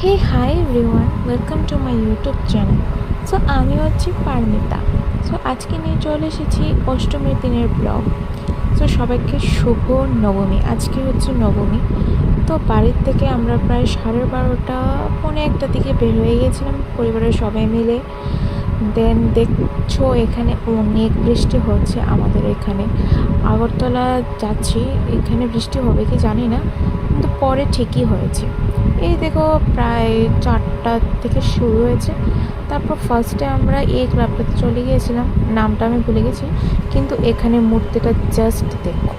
Hey hi everyone, welcome to my YouTube channel. So আমি হচ্ছি Paromita. So আজকে নিয়ে চলে এসেছি অষ্টমীর দিনের ব্লগ। সো সবাইকে শুভ নবমী। আজকে হচ্ছে নবমী। তো বাড়ির থেকে আমরা প্রায় 12:30 পৌনে একটা দিকে বের হয়ে গিয়েছিলাম পরিবারের সবাই মিলে। দেন দেখছো এখানে অনেক বৃষ্টি হচ্ছে আমাদের এখানে। আগরতলা যাচ্ছি, এখানে বৃষ্টি হবে কি জানি না, কিন্তু পরে ঠিকই হয়েছে। এই দেখো প্রায় 4টা থেকে শুরু হয়েছে। তারপর ফার্স্টে আমরা এই ক্লাবটাতে চলে গিয়েছিলাম, নামটা আমি ভুলে গেছি, কিন্তু এখানে মূর্তিটা জাস্ট দেখো।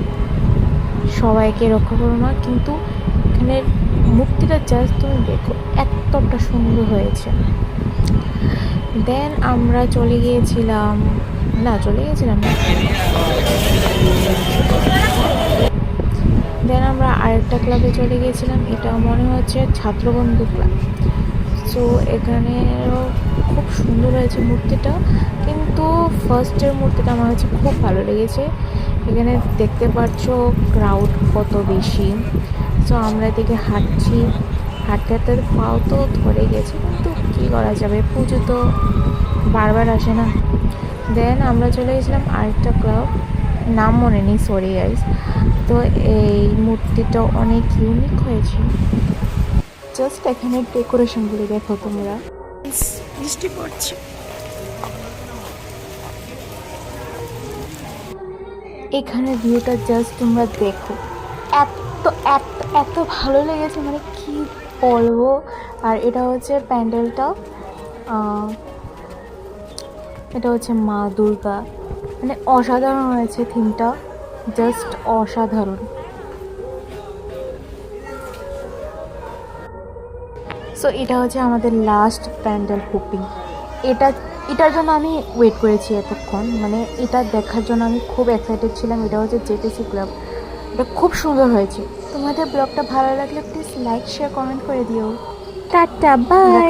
সবাইকে রক্ষা করো না, কিন্তু এখানের মূর্তিটা জাস্ট তুমি দেখো, এতটা সুন্দর হয়েছে। দেন আমরা চলে গিয়েছিলাম না দেন আমরা আরেকটা ক্লাবে চলে গিয়েছিলাম, এটা মনে হচ্ছে ছাত্রবন্ধু ক্লাব। সো এখানেও খুব সুন্দর হয়েছে মূর্তিটা, কিন্তু ফার্স্টের মূর্তিটা আমার কাছে খুব ভালো লেগেছে। এখানে দেখতে পাচ্ছ ক্রাউড কত বেশি। সো আমরা এদিকে হাঁটতে হাঁটতে পাও তো ধরে গেছে, কিন্তু কী করা যাবে, পুজো তো বারবার আসে না। দেন আমরা চলে গেছিলাম আরেকটা ক্লাব, নাম মনে নেই, সরি গাইস। তো এই মূর্তিটা অনেক ইউনিক হয়েছে। জাস্ট এখানে ডেকোরেশনগুলো দেখো তোমরা। বৃষ্টি পড়ছে। এখানে ভিউটা জাস্ট তোমরা দেখো, এত এত এত ভালো লেগেছে, মানে কি বলবো। আর এটা হচ্ছে প্যান্ডেলটা, এটা হচ্ছে মা দুর্গা, মানে অসাধারণ হয়েছে থিমটা, জাস্ট অসাধারণ। সো এটা হচ্ছে আমাদের লাস্ট প্যান্ডেল হুপিং। এটার জন্য আমি ওয়েট করেছি এতক্ষণ, মানে এটা দেখার জন্য আমি খুব এক্সাইটেড ছিলাম। এটা হচ্ছে জেটিসি ক্লাব, এটা খুব সুন্দর হয়েছে। তোমাদের ব্লগটা ভালো লাগলে প্লিজ লাইক শেয়ার কমেন্ট করে দিও। Tata, by.